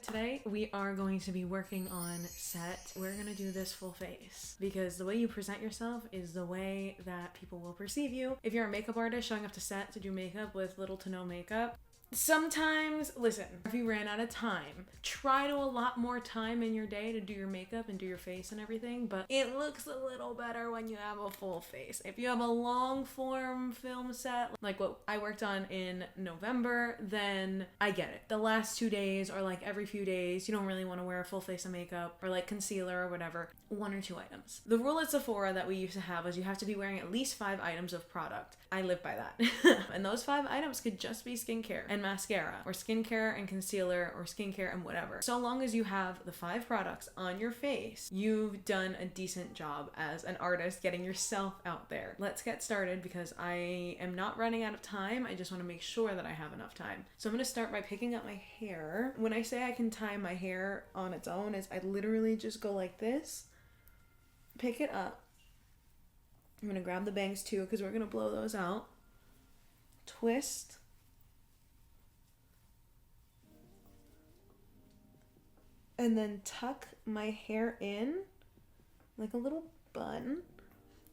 Today we are going to be working on set. We're gonna do this full face because the way you present yourself is the way that people will perceive you. If you're a makeup artist showing up to set to do makeup with little to no makeup, sometimes, listen, if you ran out of time, try to allot more time in your day to do your makeup and do your face and everything, but it looks a little better when you have a full face. If you have a long form film set, like what I worked on in November, then I get it. The last 2 days or like every few days, you don't really want to wear a full face of makeup or like concealer or whatever. 1 or 2 items. The rule at Sephora that we used to have was you have to be wearing at least 5 items of product. I live by that. And those 5 items could just be skincare and mascara, or skincare and concealer, or skincare and whatever. So long as you have the 5 products on your face, you've done a decent job as an artist getting yourself out there. Let's get started because I am not running out of time. I just want to make sure that I have enough time. So I'm going to start by picking up my hair. When I say I can tie my hair on its own, is I literally just go like this, pick it up. I'm going to grab the bangs too because we're going to blow those out. Twist. And then tuck my hair in like a little bun.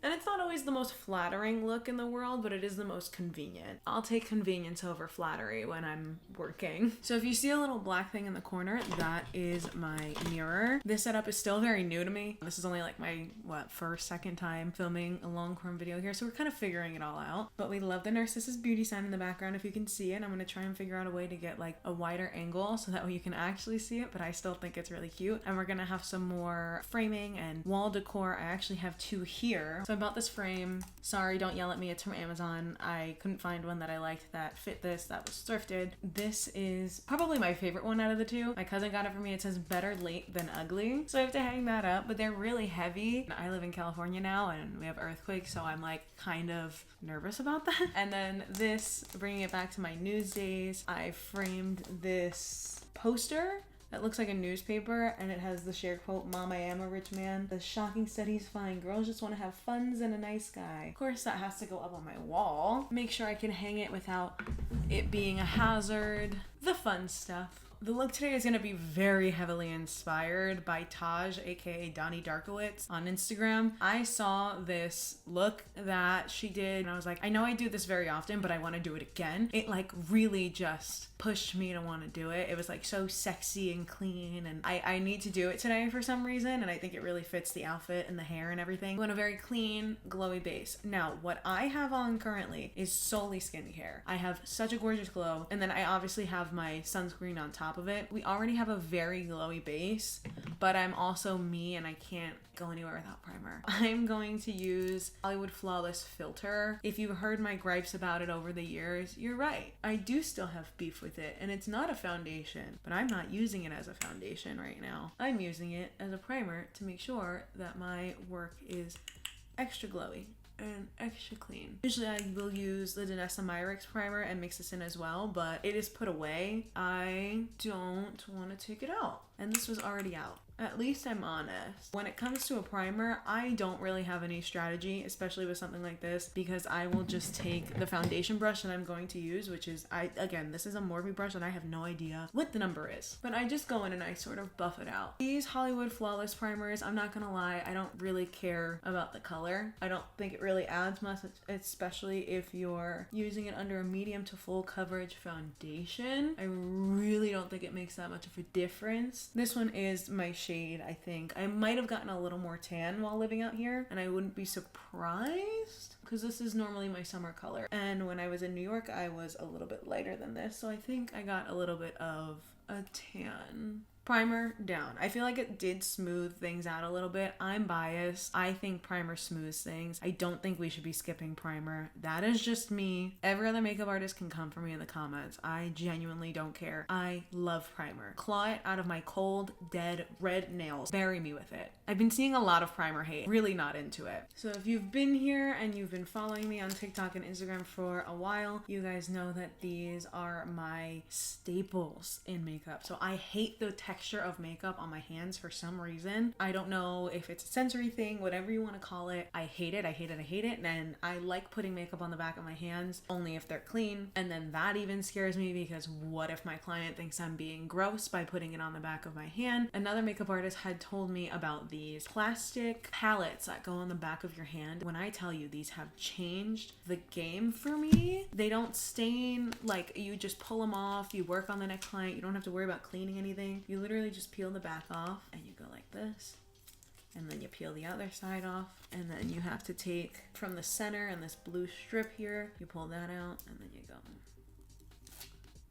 And it's not always the most flattering look in the world, but it is the most convenient. I'll take convenience over flattery when I'm working. So if you see a little black thing in the corner, that is my mirror. This setup is still very new to me. This is only like my, first, second time filming a long form video here. So we're kind of figuring it all out. But we love the Narcissus Beauty sign in the background if you can see it. I'm gonna try and figure out a way to get like a wider angle so that way you can actually see it, but I still think it's really cute. And we're gonna have some more framing and wall decor. I actually have 2 here. So I bought this frame. Sorry, don't yell at me. It's from Amazon. I couldn't find one that I liked that fit this, that was thrifted. This is probably my favorite one out of the 2. My cousin got it for me. It says better late than ugly. So I have to hang that up, but they're really heavy. I live in California now and we have earthquakes, so I'm like kind of nervous about that. And then this, bringing it back to my news days, I framed this poster that looks like a newspaper, and it has the shared quote, "Mom, I am a rich man. The shocking study's fine. Girls just want to have funs and a nice guy." Of course, that has to go up on my wall. Make sure I can hang it without it being a hazard. The fun stuff. The look today is going to be very heavily inspired by Taj, aka Donnie Darkowitz, on Instagram. I saw this look that she did and I was like, I know I do this very often, but I want to do it again. It like really just pushed me to want to do it. It was like so sexy and clean, and I need to do it today for some reason, and I think it really fits the outfit and the hair and everything. I want a very clean, glowy base. Now, what I have on currently is solely skincare. I have such a gorgeous glow, and then I obviously have my sunscreen on top of it. We already have a very glowy base, but I'm also me and I can't go anywhere without primer. I'm going to use Hollywood Flawless Filter. If you've heard my gripes about it over the years, you're right. I do still have beef with it, and it's not a foundation, but I'm not using it as a foundation right now. I'm using it as a primer to make sure that my work is extra glowy and extra clean. Usually I will use the Danessa Myricks primer and mix this in as well, but it is put away. I don't want to take it out, and this was already out. At least I'm honest. When it comes to a primer, I don't really have any strategy, especially with something like this, because I will just take the foundation brush that I'm going to use, which is, again, this is a Morphe brush and I have no idea what the number is, but I just go in and I sort of buff it out. These Hollywood Flawless primers, I'm not gonna lie, I don't really care about the color. I don't think it really adds much, especially if you're using it under a medium to full coverage foundation. I really don't think it makes that much of a difference. This one is my shade, I think. I might have gotten a little more tan while living out here, and I wouldn't be surprised because this is normally my summer color. And when I was in New York, I was a little bit lighter than this, so I think I got a little bit of a tan. Primer down. I feel like it did smooth things out a little bit. I'm biased. I think primer smooths things. I don't think we should be skipping primer. That is just me. Every other makeup artist can come for me in the comments. I genuinely don't care. I love primer. Claw it out of my cold, dead, red nails. Bury me with it. I've been seeing a lot of primer hate. Really not into it. So if you've been here and you've been following me on TikTok and Instagram for a while, you guys know that these are my staples in makeup. So I hate the texture texture of makeup on my hands for some reason. I don't know if it's a sensory thing, whatever you want to call it. I hate it. I hate it. I hate it. And I like putting makeup on the back of my hands only if they're clean. And then that even scares me because what if my client thinks I'm being gross by putting it on the back of my hand? Another makeup artist had told me about these plastic palettes that go on the back of your hand. When I tell you these have changed the game for me, they don't stain. Like, you just pull them off, you work on the next client, you don't have to worry about cleaning anything. You literally just peel the back off and you go like this, and then you peel the other side off, and then you have to take from the center and this blue strip here, you pull that out, and then you go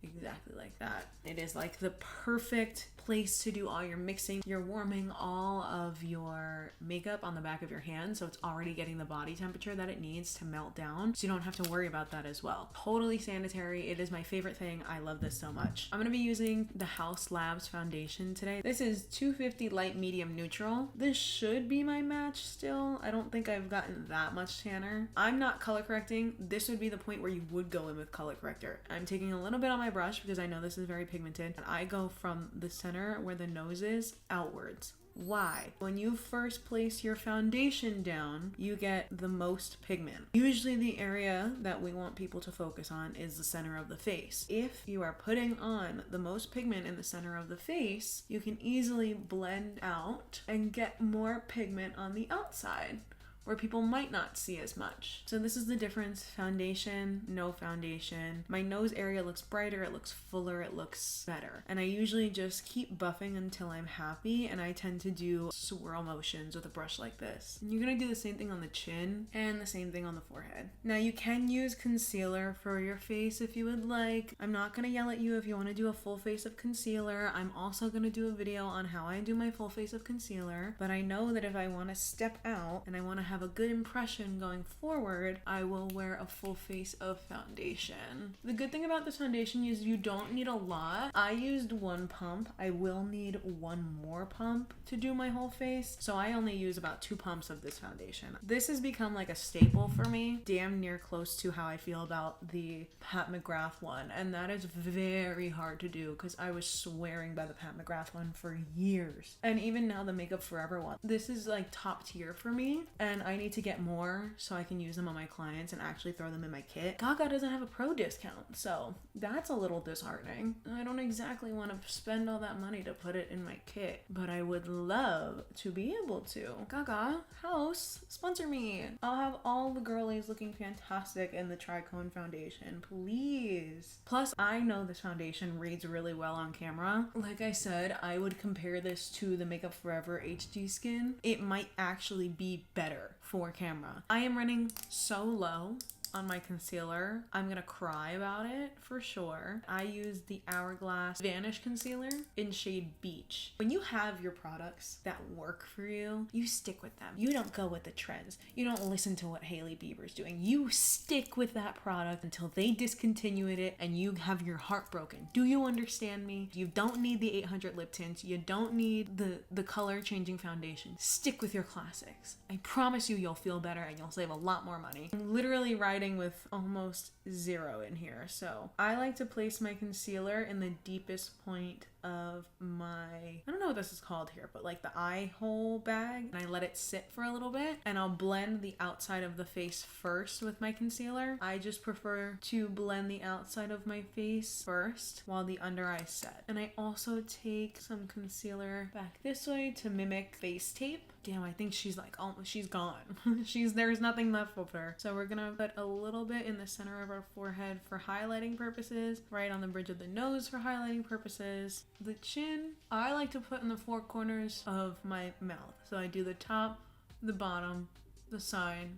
exactly like that. It is like the perfect place to do all your mixing. You're warming all of your makeup on the back of your hand, so it's already getting the body temperature that it needs to melt down, so you don't have to worry about that as well. Totally sanitary. It is my favorite thing. I love this so much. I'm gonna be using the House Labs foundation today. This is 250 light medium neutral. This should be my match still. I don't think I've gotten that much tanner. I'm not color correcting. This would be the point where you would go in with color corrector. I'm taking a little bit on my brush because I know this is very pigmented, and I go from the center where the nose is outwards. Why? When you first place your foundation down, you get the most pigment. Usually the area that we want people to focus on is the center of the face. If you are putting on the most pigment in the center of the face, you can easily blend out and get more pigment on the outside, where people might not see as much. So this is the difference. Foundation, no foundation. My nose area looks brighter, it looks fuller, it looks better. And I usually just keep buffing until I'm happy, and I tend to do swirl motions with a brush like this. And you're gonna do the same thing on the chin and the same thing on the forehead. Now you can use concealer for your face if you would like. I'm not gonna yell at you if you wanna do a full face of concealer. I'm also gonna do a video on how I do my full face of concealer, but I know that if I wanna step out and I wanna have a good impression going forward, I will wear a full face of foundation. The good thing about this foundation is you don't need a lot. I used one pump. I will need one more pump to do my whole face, so I only use about 2 pumps of this foundation. This has become like a staple for me, damn near close to how I feel about the Pat McGrath one, and that is very hard to do because I was swearing by the Pat McGrath one for years. And even now the Makeup Forever one. This is like top tier for me, and I need to get more so I can use them on my clients and actually throw them in my kit. Gaga doesn't have a pro discount, so that's a little disheartening. I don't exactly want to spend all that money to put it in my kit, but I would love to be able to. Gaga, House, sponsor me. I'll have all the girlies looking fantastic in the Tricone foundation, please. Plus, I know this foundation reads really well on camera. Like I said, I would compare this to the Makeup Forever HD Skin. It might actually be better for camera. I am running so low on my concealer. I'm gonna cry about it for sure. I use the Hourglass Vanish Concealer in shade Beach. When you have your products that work for you, you stick with them. You don't go with the trends. You don't listen to what Hailey Bieber's doing. You stick with that product until they discontinue it and you have your heart broken. Do you understand me? You don't need the 800 lip tints. You don't need the color changing foundation. Stick with your classics. I promise you, you'll feel better and you'll save a lot more money. I'm literally riding with almost 0 in here. So I like to place my concealer in the deepest point of my, I don't know what this is called here, but like the eye hole bag, and I let it sit for a little bit, and I'll blend the outside of the face first with my concealer. I just prefer to blend the outside of my face first while the under eye set. And I also take some concealer back this way to mimic face tape. Damn, I think she's like, oh, she's gone. There's nothing left of her. So we're gonna put a little bit in the center of our forehead for highlighting purposes, right on the bridge of the nose for highlighting purposes. The chin, I like to put in the 4 corners of my mouth. So I do the top, the bottom, the side,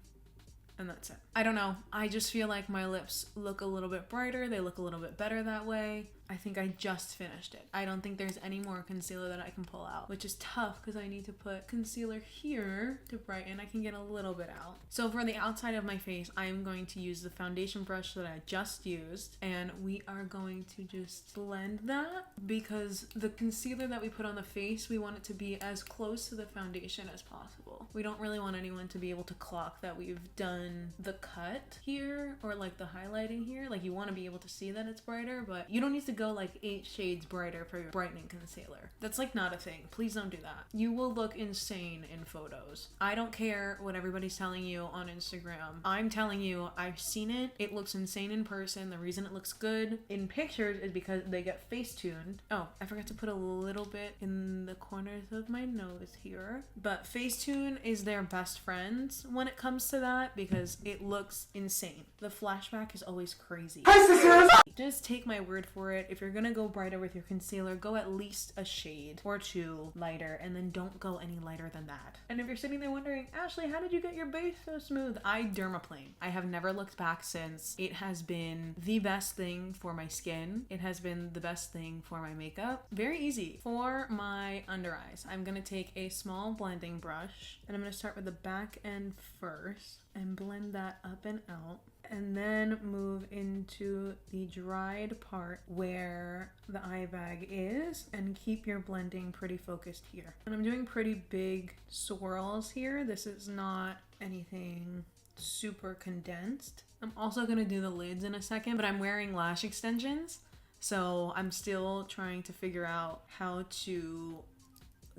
and that's it. I don't know. I just feel like my lips look a little bit brighter. They look a little bit better that way. I think I just finished it. I don't think there's any more concealer that I can pull out, which is tough because I need to put concealer here to brighten. I can get a little bit out. So for the outside of my face, I am going to use the foundation brush that I just used, and we are going to just blend that because the concealer that we put on the face, we want it to be as close to the foundation as possible. We don't really want anyone to be able to clock that we've done the cut here or like the highlighting here. Like, you want to be able to see that it's brighter, but you don't need to go like 8 shades brighter for your brightening concealer. That's like not a thing. Please don't do that. You will look insane in photos. I don't care what everybody's telling you on Instagram. I'm telling you, I've seen it. It looks insane in person. The reason it looks good in pictures is because they get face tuned. Oh, I forgot to put a little bit in the corners of my nose here. But Facetune is their best friends when it comes to that because it looks insane. The flashback is always crazy. Just take my word for it. If you're gonna go brighter with your concealer, go at least a shade or 2 lighter, and then don't go any lighter than that. And if you're sitting there wondering, Ashley, how did you get your base so smooth? I dermaplane. I have never looked back since. It has been the best thing for my skin. It has been the best thing for my makeup. Very easy. For my under eyes, I'm gonna take a small blending brush and I'm gonna start with the back end first and blend that up and out. And then move into the dried part where the eye bag is and keep your blending pretty focused here. And I'm doing pretty big swirls here. This is not anything super condensed. I'm also gonna do the lids in a second, but I'm wearing lash extensions. So I'm still trying to figure out how to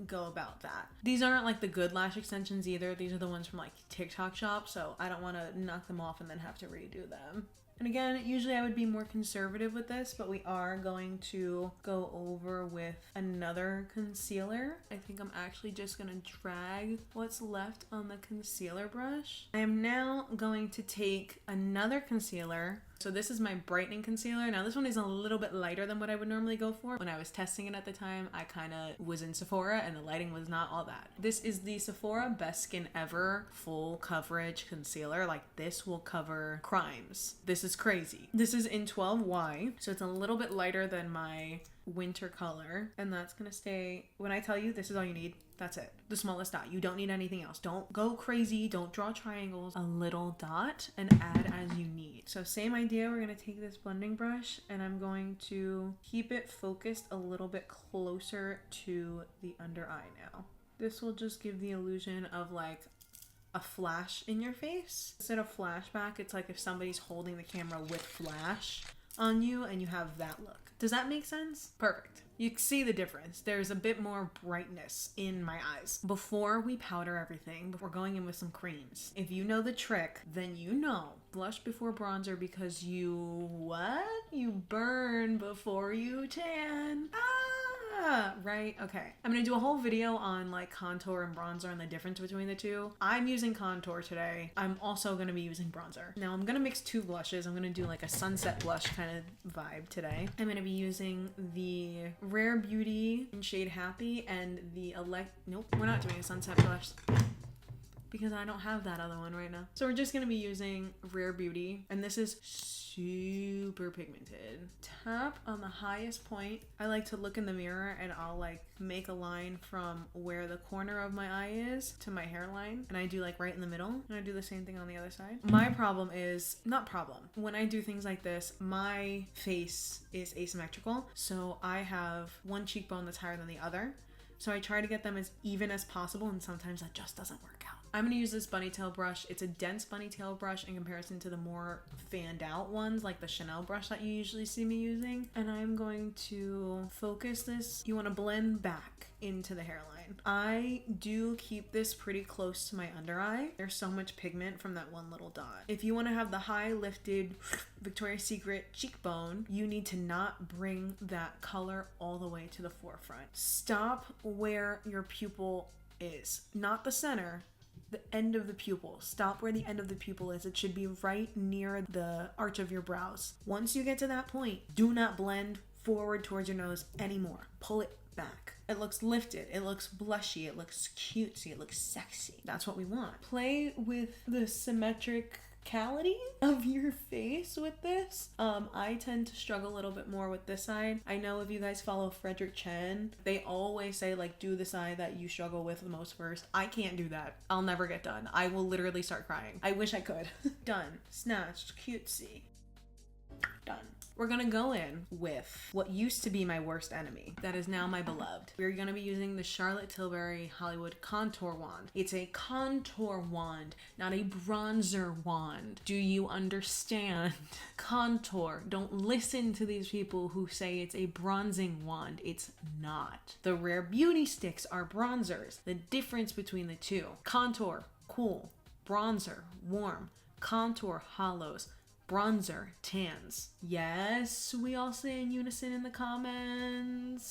go about that. These aren't like the good lash extensions either. These are the ones from like TikTok shop, so I don't want to knock them off and then have to redo them. And again, usually I would be more conservative with this, but we are going to go over with another concealer. I think I'm actually just gonna drag what's left on the concealer brush. I am now going to take another concealer. So this is my brightening concealer. Now this one is a little bit lighter than what I would normally go for. When I was testing it at the time, I kind of was in Sephora and the lighting was not all that. This is the Sephora Best Skin Ever Full Coverage Concealer. Like this will cover crimes. This is crazy. This is in 12Y, so it's a little bit lighter than my winter color, and that's gonna stay. When I tell you this is all you need, that's it. The smallest dot. You don't need anything else. Don't go crazy. Don't draw triangles. A little dot and add as you need. So same idea. We're gonna take this blending brush and I'm going to keep it focused a little bit closer to the under eye now. This will just give the illusion of like a flash in your face. Instead of flashback, it's like if somebody's holding the camera with flash on you and you have that look. Does that make sense? Perfect. You see the difference. There's a bit more brightness in my eyes. Before we powder everything, we're going in with some creams. If you know the trick, then you know. Blush before bronzer because you, what? You burn before you tan. Right? Okay. I'm gonna do a whole video on like contour and bronzer and the difference between the two. I'm using contour today. I'm also gonna be using bronzer. Now I'm gonna mix 2 blushes. I'm gonna do like a sunset blush kind of vibe today. I'm gonna be using the Rare Beauty in shade Happy and the nope, we're not doing a sunset blush because I don't have that other one right now. So we're just gonna be using Rare Beauty, and this is super pigmented. Tap on the highest point. I like to look in the mirror and I'll like make a line from where the corner of my eye is to my hairline, and I do like right in the middle, and I do the same thing on the other side. My problem is, not problem, when I do things like this, my face is asymmetrical, so I have one cheekbone that's higher than the other. So I try to get them as even as possible, and sometimes that just doesn't work out. I'm gonna use this bunny tail brush. It's a dense bunny tail brush in comparison to the more fanned out ones, like the Chanel brush that you usually see me using. And I'm going to focus this. You wanna blend back into the hairline. I do keep this pretty close to my under eye. There's so much pigment from that one little dot. If you wanna have the high lifted Victoria's Secret cheekbone, you need to not bring that color all the way to the forefront. Stop where your pupil is, not the center, the end of the pupil. Stop where the end of the pupil is. It should be right near the arch of your brows. Once you get to that point, do not blend forward towards your nose anymore. Pull it back. It looks lifted, it looks blushy, it looks cutesy, it looks sexy. That's what we want. Play with the symmetricality of your face with this. I tend to struggle a little bit more with this side. I know if you guys follow Frederick Chen, they always say like do the side that you struggle with the most first. I can't do that. I'll never get done. I will literally start crying. I wish I could. Done. Snatched. Cutesy. Done. We're gonna go in with what used to be my worst enemy, that is now my beloved. We're gonna be using the Charlotte Tilbury Hollywood Contour Wand. It's a contour wand, not a bronzer wand. Do you understand? Contour. Don't listen to these people who say it's a bronzing wand. It's not. The Rare Beauty sticks are bronzers. The difference between the two. Contour, cool. Bronzer, warm. Contour, hollows. Bronzer, tans. Yes, we all say in unison in the comments.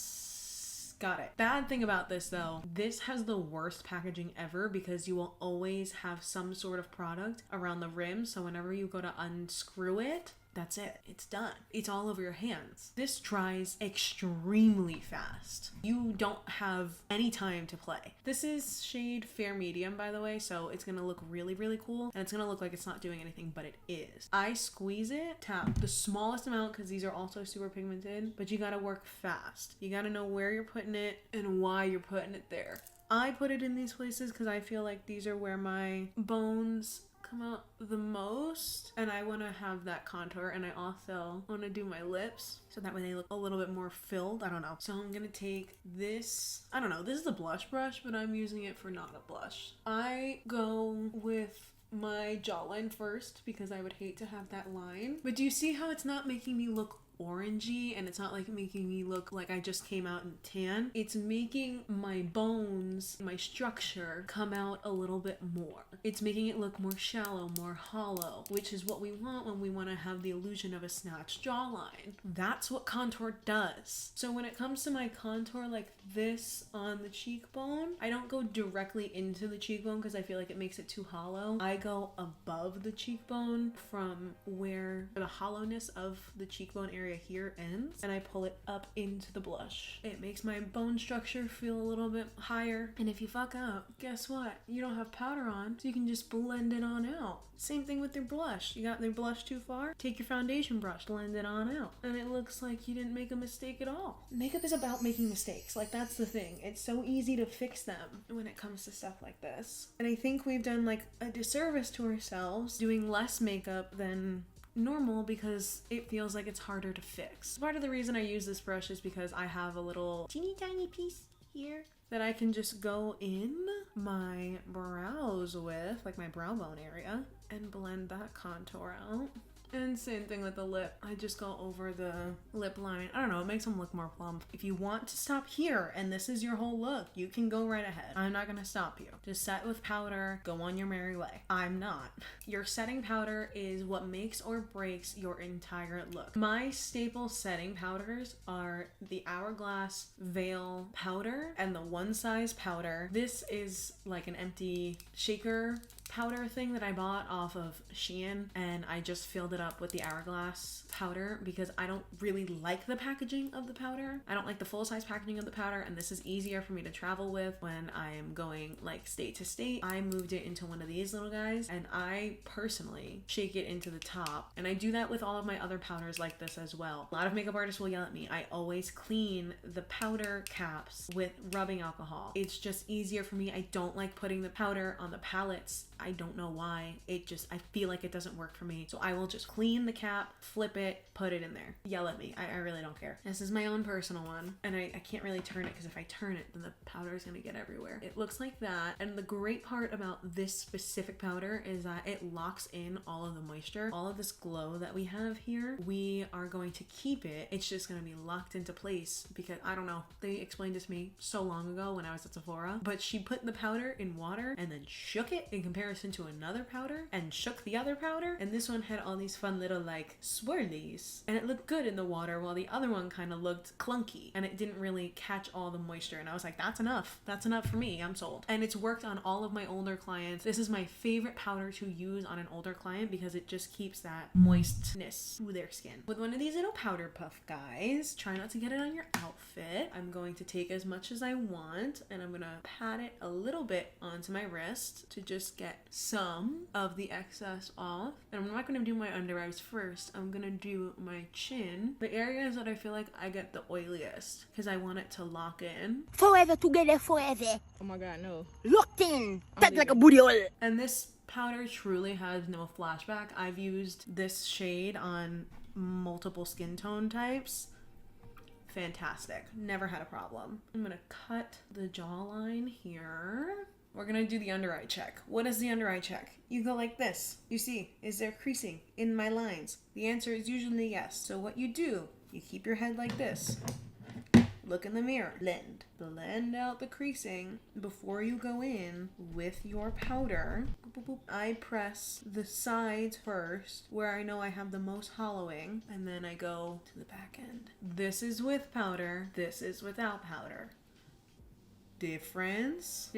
Got it. Bad thing about this though, this has the worst packaging ever because you will always have some sort of product around the rim. So whenever you go to unscrew it, that's it. It's done. It's all over your hands. This dries extremely fast. You don't have any time to play. This is shade Fair Medium, by the way, so it's gonna look really, really cool, and it's gonna look like it's not doing anything, but it is. I squeeze it, tap the smallest amount because these are also super pigmented, but you gotta work fast. You gotta know where you're putting it and why you're putting it there. I put it in these places because I feel like these are where my bones come out the most, and I want to have that contour, and I also want to do my lips so that way they look a little bit more filled. I don't know. So I'm gonna take this, I don't know, this is a blush brush, but I'm using it for not a blush. I go with my jawline first because I would hate to have that line, but do you see how it's not making me look orangey, and it's not like making me look like I just came out in tan? It's making my bones, my structure, come out a little bit more. It's making it look more shallow, more hollow, which is what we want when we want to have the illusion of a snatched jawline. That's what contour does. So when it comes to my contour like this on the cheekbone, I don't go directly into the cheekbone because I feel like it makes it too hollow. I go above the cheekbone from where the hollowness of the cheekbone area here ends, and I pull it up into the blush. It makes my bone structure feel a little bit higher, and if you fuck up, guess what? You don't have powder on, so you can just blend it on out. Same thing with your blush. You got your blush too far? Take your foundation brush, blend it on out, and it looks like you didn't make a mistake at all. Makeup is about making mistakes. Like, that's the thing. It's so easy to fix them when it comes to stuff like this. And I think we've done like a disservice to ourselves doing less makeup than normal because it feels like it's harder to fix. Part of the reason I use this brush is because I have a little teeny tiny piece here that I can just go in my brows with, like my brow bone area, and blend that contour out. And same thing with the lip. I just go over the lip line. I don't know, it makes them look more plump. If you want to stop here and this is your whole look, you can go right ahead. I'm not gonna stop you. Just set with powder, go on your merry way. I'm not. Your setting powder is what makes or breaks your entire look. My staple setting powders are the Hourglass Veil powder and the One Size powder. This is like an empty shaker powder thing that I bought off of Shein, and I just filled it up with the Hourglass powder because I don't really like the packaging of the powder. I don't like the full-size packaging of the powder, and this is easier for me to travel with when I'm going like state to state. I moved it into one of these little guys, and I personally shake it into the top, and I do that with all of my other powders like this as well. A lot of makeup artists will yell at me. I always clean the powder caps with rubbing alcohol. It's just easier for me. I don't like putting the powder on the palettes. I don't know why. I feel like it doesn't work for me. So I will just clean the cap, flip it, put it in there. Yell at me. I really don't care. This is my own personal one, and I can't really turn it because if I turn it, then the powder is gonna get everywhere. It looks like that, and the great part about this specific powder is that it locks in all of the moisture. All of this glow that we have here, we are going to keep it. It's just gonna be locked into place because, I don't know, they explained this to me so long ago when I was at Sephora, but she put the powder in water and then shook it in comparison to another powder and shook the other powder, and this one had all these fun little like swirlies, and it looked good in the water while the other one kind of looked clunky and it didn't really catch all the moisture, and I was like, that's enough for me. I'm sold. And it's worked on all of my older clients. This is my favorite powder to use on an older client because it just keeps that moistness to their skin. With one of these little powder puff guys, try not to get it on your outfit. I'm going to take as much as I want, and I'm gonna pat it a little bit onto my wrist to just get some of the excess off. And I'm not going to do my under eyes first. I'm going to do my chin, the areas that I feel like I get the oiliest, because I want it to lock in. Forever together, forever. Oh my god, no. Locked in. That's like a booty hole. And this powder truly has no flashback. I've used this shade on multiple skin tone types. Fantastic. Never had a problem. I'm gonna cut the jawline here. We're gonna do the under eye check. What is the under eye check? You go like this. You see, is there creasing in my lines? The answer is usually yes. So what you do, you keep your head like this. Look in the mirror. Blend out the creasing before you go in with your powder. I press the sides first where I know I have the most hollowing, and then I go to the back end. This is with powder. This is without powder. Difference.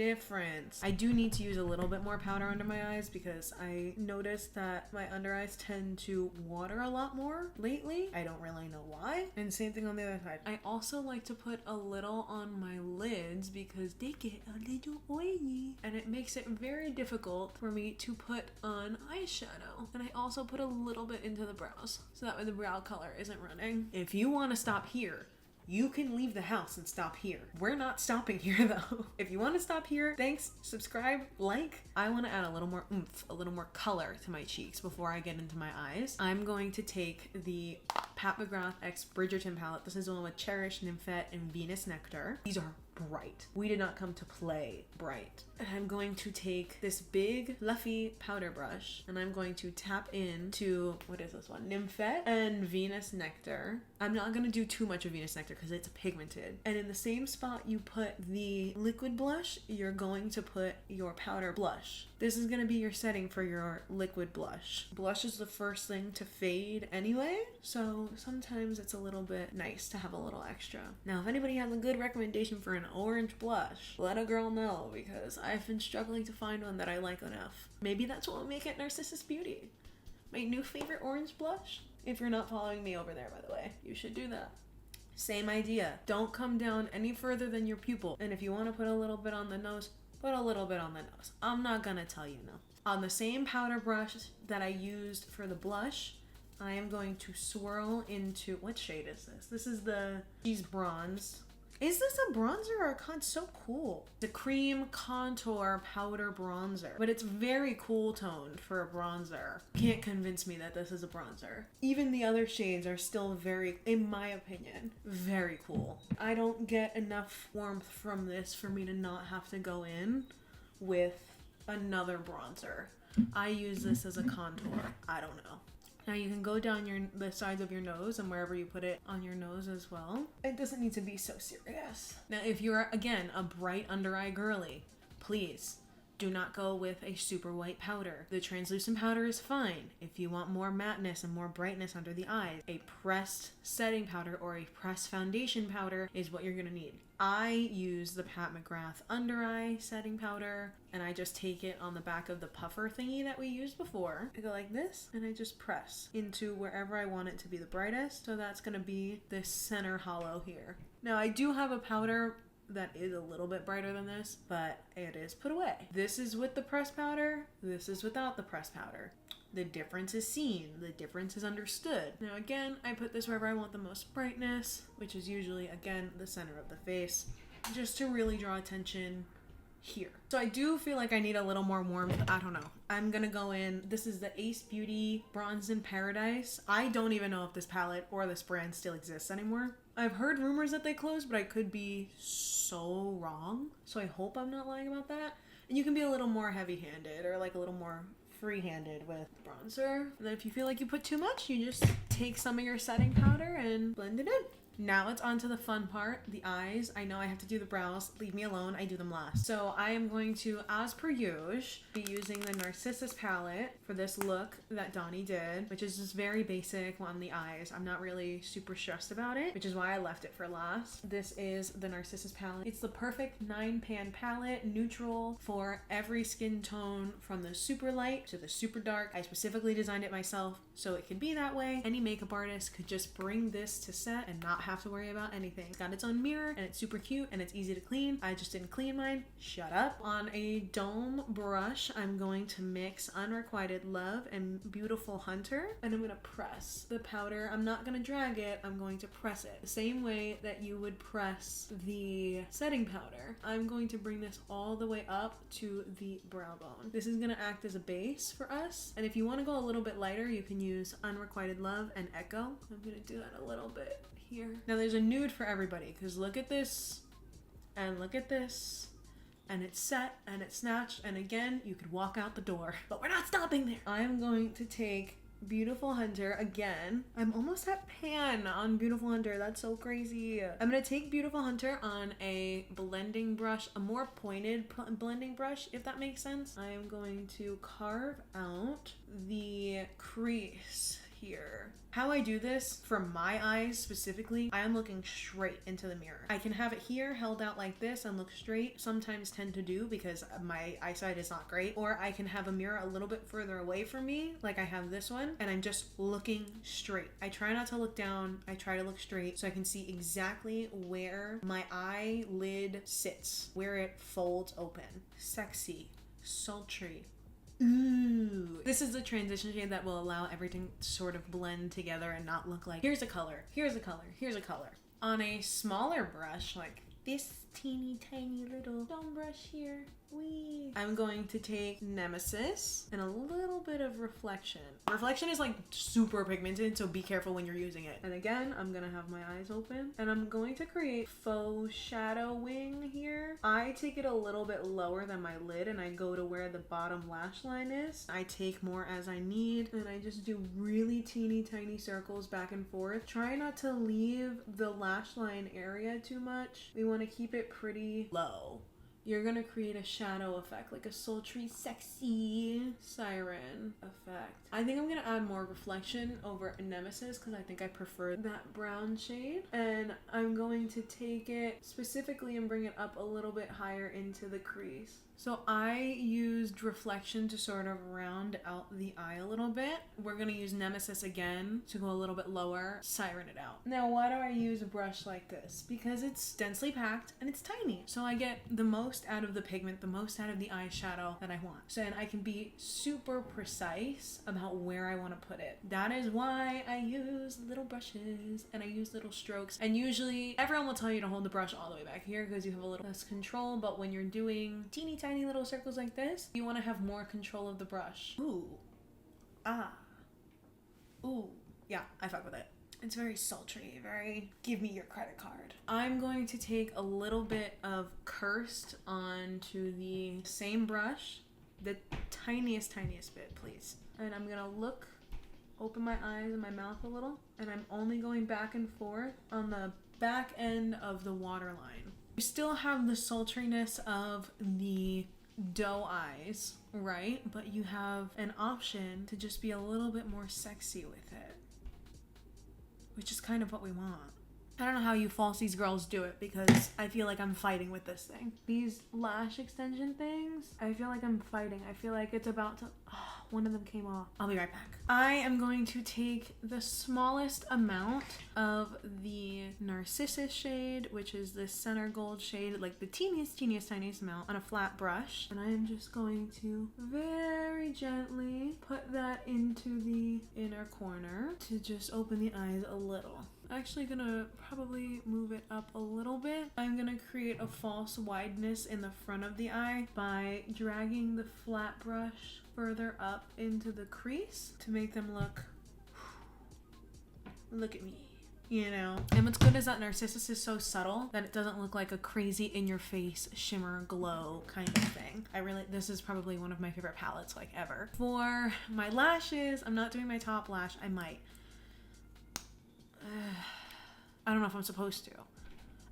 I do need to use a little bit more powder under my eyes because I noticed that my under eyes tend to water a lot more lately. I don't really know why. And same thing on the other side. I also like to put a little on my lids because they get a little oily and it makes it very difficult for me to put on eyeshadow. And I also put a little bit into the brows so that way the brow color isn't running. If you want to stop here, you can leave the house and stop here. We're not stopping here though. If you want to stop here, thanks, subscribe, like. I want to add a little more oomph, a little more color to my cheeks before I get into my eyes. I'm going to take the Pat McGrath X Bridgerton palette. This is the one with Cherish, Nymphette, and Venus Nectar. These are bright. We did not come to play bright. And I'm going to take this big fluffy powder brush and I'm going to tap into, what is this one? Nymphette and Venus Nectar. I'm not going to do too much of Venus Nectar because it's pigmented. And in the same spot you put the liquid blush, you're going to put your powder blush. This is going to be your setting for your liquid blush. Blush is the first thing to fade anyway, so sometimes it's a little bit nice to have a little extra. Now, if anybody has a good recommendation for an orange blush, let a girl know because I've been struggling to find one that I like enough. Maybe that's what we'll make at Narcissus Beauty. My new favorite orange blush. If you're not following me over there, by the way, you should do that. Same idea. Don't come down any further than your pupil. And if you want to put a little bit on the nose, put a little bit on the nose. I'm not gonna tell you no. On the same powder brush that I used for the blush, I am going to swirl into, what shade is this? This is the Cheese Bronze. Is this a bronzer or a con? So cool. The cream contour powder bronzer, but it's very cool toned for a bronzer. Can't convince me that this is a bronzer. Even the other shades are still very, in my opinion, very cool. I don't get enough warmth from this for me to not have to go in with another bronzer. I use this as a contour. I don't know. Now you can go down the sides of your nose and wherever you put it on your nose as well. It doesn't need to be so serious. Now if you're, again, a bright under eye girly, please do not go with a super white powder. The translucent powder is fine. If you want more matteness and more brightness under the eyes, a pressed setting powder or a pressed foundation powder is what you're gonna need. I use the Pat McGrath under eye setting powder and I just take it on the back of the puffer thingy that we used before. I go like this and I just press into wherever I want it to be the brightest. So that's gonna be this center hollow here. Now I do have a powder that is a little bit brighter than this, but it is put away. This is with the pressed powder, this is without the pressed powder. The difference is seen, the difference is understood. Now again, I put this wherever I want the most brightness, which is usually, again, the center of the face, just to really draw attention here. So I do feel like I need a little more warmth. I don't know. I'm gonna go in, this is the Ace Beauty Bronze in Paradise. I don't even know if this palette or this brand still exists anymore. I've heard rumors that they closed, but I could be so wrong. So I hope I'm not lying about that. And you can be a little more heavy-handed or like a little more free-handed with bronzer. And then if you feel like you put too much, you just take some of your setting powder and blend it in. Now it's on to the fun part, the eyes. I know I have to do the brows. Leave me alone, I do them last. So I am going to, as per usual, be using the Narcissus palette for this look that Donnie did, which is just very basic on the eyes. I'm not really super stressed about it, which is why I left it for last. This is the Narcissus palette. It's the perfect 9-pan palette, neutral for every skin tone from the super light to the super dark. I specifically designed it myself so it could be that way. Any makeup artist could just bring this to set and not have to worry about anything. It's got its own mirror and it's super cute and it's easy to clean. I just didn't clean mine. Shut up. On a dome brush, I'm going to mix Unrequited Love and Beautiful Hunter, and I'm gonna press the powder. I'm not gonna drag it, I'm going to press it. The same way that you would press the setting powder. I'm going to bring this all the way up to the brow bone. This is gonna act as a base for us, and if you wanna go a little bit lighter, you can use Unrequited Love and Echo. I'm gonna do that a little bit here. Now there's a nude for everybody, because look at this, and look at this, and it's set, and it's snatched, and again, you could walk out the door. But we're not stopping there. I'm going to take Beautiful Hunter again. I'm almost at pan on Beautiful Hunter. That's so crazy. I'm gonna take Beautiful Hunter on a blending brush, a more pointed blending brush, if that makes sense. I am going to carve out the crease here. How I do this for my eyes specifically, I am looking straight into the mirror. I can have it here held out like this and look straight, sometimes tend to do because my eyesight is not great, or I can have a mirror a little bit further away from me, like I have this one, and I'm just looking straight. I try not to look down, I try to look straight so I can see exactly where my eyelid sits, where it folds open. Sexy, sultry. Ooh. This is the transition shade that will allow everything to sort of blend together and not look like here's a color, here's a color, here's a color. On a smaller brush, like this teeny tiny little dome brush here, I'm going to take Nemesis and a little bit of Reflection. Reflection is like super pigmented, so be careful when you're using it. And again, I'm gonna have my eyes open and I'm going to create faux shadowing here. I take it a little bit lower than my lid and I go to where the bottom lash line is. I take more as I need and I just do really teeny tiny circles back and forth. Try not to leave the lash line area too much. We want to keep it pretty low. You're gonna create a shadow effect, like a sultry, sexy siren effect. I think I'm gonna add more Reflection over Nemesis because I think I prefer that brown shade. And I'm going to take it specifically and bring it up a little bit higher into the crease. So I used Reflection to sort of round out the eye a little bit. We're gonna use Nemesis again to go a little bit lower, siren it out. Now, why do I use a brush like this? Because it's densely packed and it's tiny. So I get the most out of the pigment, the most out of the eyeshadow that I want. So then I can be super precise about where I want to put it. That is why I use little brushes and I use little strokes. And usually everyone will tell you to hold the brush all the way back here because you have a little less control. But when you're doing teeny tiny little circles like this, you want to have more control of the brush. Ooh. Ah. Ooh. Yeah, I fuck with it. It's very sultry, very give me your credit card. I'm going to take a little bit of Cursed onto the same brush, the tiniest bit, please. And I'm gonna open my eyes and my mouth a little, and I'm only going back and forth on the back end of the waterline. You still have the sultriness of the doe eyes, right? But you have an option to just be a little bit more sexy with it, which is kind of what we want. I don't know how you falsies girls do it because I feel like I'm fighting with this thing. These lash extension things, I feel like I'm fighting. I feel like it's about to, one of them came off. I'll be right back. I am going to take the smallest amount of the Narcissus shade, which is the center gold shade, like the teeniest amount on a flat brush. And I am just going to very gently put that into the inner corner to just open the eyes a little. Actually gonna probably move it up a little bit. I'm gonna create a false wideness in the front of the eye by dragging the flat brush further up into the crease to make them look at me, you know? And what's good is that Narcissus is so subtle that it doesn't look like a crazy in-your-face shimmer glow kind of thing. This is probably one of my favorite palettes like ever. For my lashes, I'm not doing my top lash. I might. I don't know if I'm supposed to.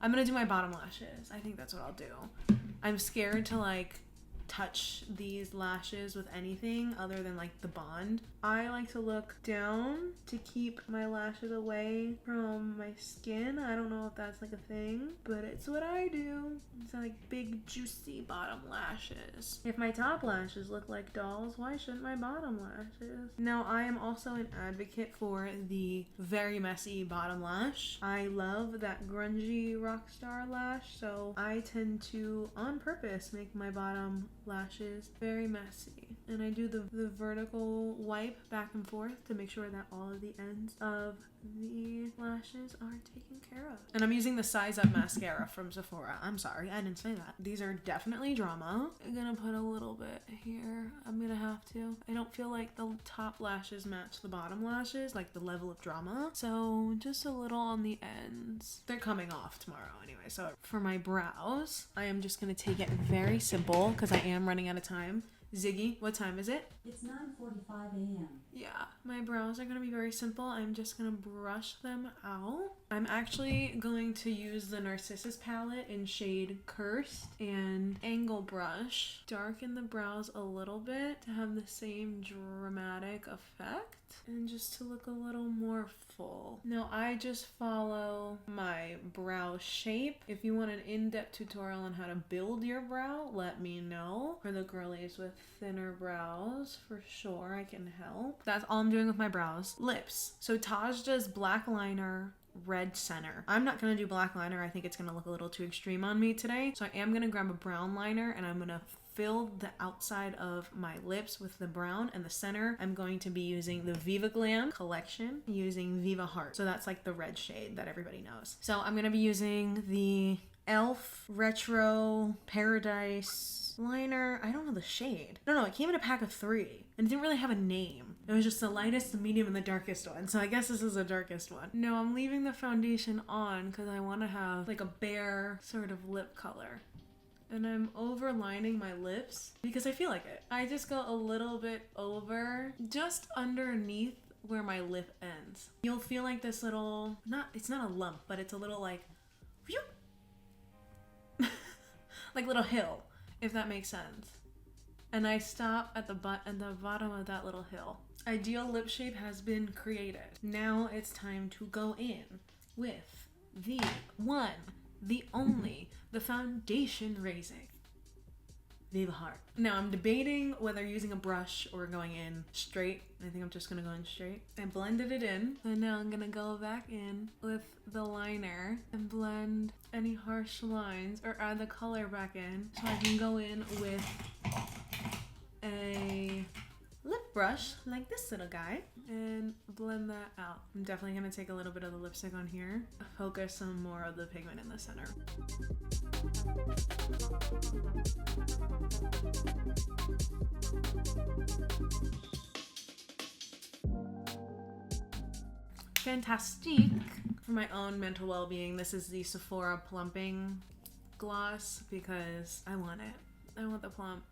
I'm gonna do my bottom lashes. I think that's what I'll do. I'm scared to like touch these lashes with anything other than like the bond. I like to look down to keep my lashes away from my skin. I don't know if that's like a thing, but it's what I do. It's like big juicy bottom lashes. If my top lashes look like dolls, why shouldn't my bottom lashes? Now I am also an advocate for the very messy bottom lash. I love that grungy rock star lash, so I tend to on purpose make my bottom lashes very messy, and I do the vertical wipe back and forth to make sure that all of the ends of the lashes are taken care of. And I'm using the Size Up mascara from Sephora. I'm sorry, I didn't say that. These are definitely drama. I'm gonna put a little bit here. I'm gonna have to. I don't feel like the top lashes match the bottom lashes, like the level of drama. So just a little on the ends. They're coming off tomorrow anyway. So for my brows, I am just gonna take it very simple because I am running out of time. Ziggy, what time is it? It's 9:45 a.m. Yeah, my brows are going to be very simple. I'm just going to brush them out. I'm actually going to use the Narcissus palette in shade Cursed and angle brush. Darken the brows a little bit to have the same dramatic effect and just to look a little more full. Now I just follow my brow shape. If you want an in-depth tutorial on how to build your brow, let me know. For the girlies with thinner brows, for sure I can help. That's all I'm doing with my brows. Lips. So Taj does black liner, red center. I'm not gonna do black liner. I think it's gonna look a little too extreme on me today. So I am gonna grab a brown liner and I'm gonna fill the outside of my lips with the brown, and the center I'm going to be using the Viva Glam collection using Viva Heart. So that's like the red shade that everybody knows. So I'm gonna be using the e.l.f. Retro Paradise liner. I don't know the shade. No, it came in a pack of 3 and it didn't really have a name. It was just the lightest, the medium, and the darkest one. So I guess this is the darkest one. No, I'm leaving the foundation on because I want to have like a bare sort of lip color. And I'm overlining my lips because I feel like it. I just go a little bit over, just underneath where my lip ends. You'll feel like this little, it's not a lump, but it's a little like, like little hill, if that makes sense. And I stop at the bottom of that little hill. Ideal lip shape has been created. Now it's time to go in with the one, the only, the foundation raising Viva Heart. Now I'm debating whether using a brush or going in straight. I think I'm just gonna go in straight. I blended it in, and now I'm gonna go back in with the liner and blend any harsh lines or add the color back in so I can go in with a lip brush like this little guy and blend that out. I'm definitely gonna take a little bit of the lipstick on here, focus some more of the pigment in the center. Fantastic. For my own mental well-being, this is the Sephora plumping gloss because I want it. I want the plump.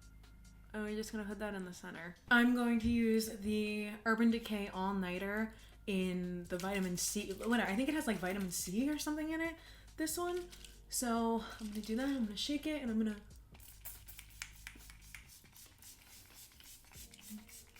And we're just gonna put that in the center. I'm going to use the Urban Decay All Nighter in the vitamin C, whatever, I think it has like vitamin C or something in it, this one. So I'm gonna do that, I'm gonna shake it, and I'm gonna,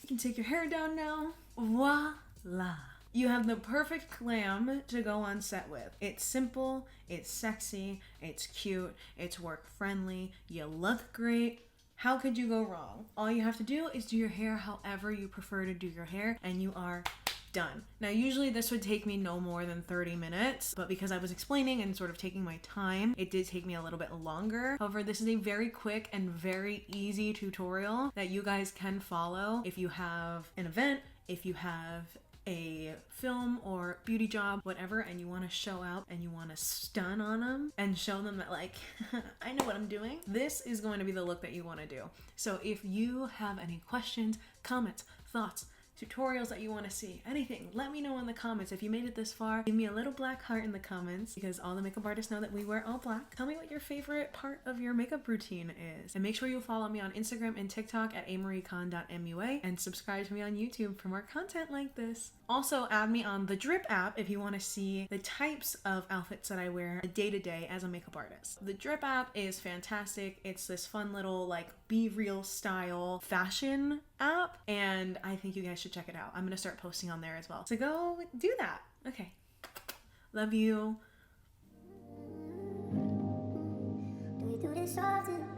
you can take your hair down now. Voila. You have the perfect glam to go on set with. It's simple, it's sexy, it's cute, it's work friendly, you look great. How could you go wrong? All you have to do is do your hair however you prefer to do your hair, and you are done. Now, usually this would take me no more than 30 minutes, but because I was explaining and sort of taking my time, it did take me a little bit longer. However, this is a very quick and very easy tutorial that you guys can follow if you have an event, if you have a film or beauty job, whatever, and you want to show out and you want to stun on them and show them that like, I know what I'm doing. This is going to be the look that you want to do. So if you have any questions, comments, thoughts, tutorials that you want to see, anything, let me know in the comments. If you made it this far, give me a little black heart in the comments, because all the makeup artists know that we wear all black. Tell me what your favorite part of your makeup routine is, and make sure you follow me on Instagram and TikTok at amariecon.mua, and subscribe to me on YouTube for more content like this. Also, add me on the Drip app if you want to see the types of outfits that I wear day to day as a makeup artist. The Drip app is fantastic. It's this fun little like be real style fashion app, and I think you guys should check it out. I'm gonna start posting on there as well, so go do that. Okay, love you. Do we do this often?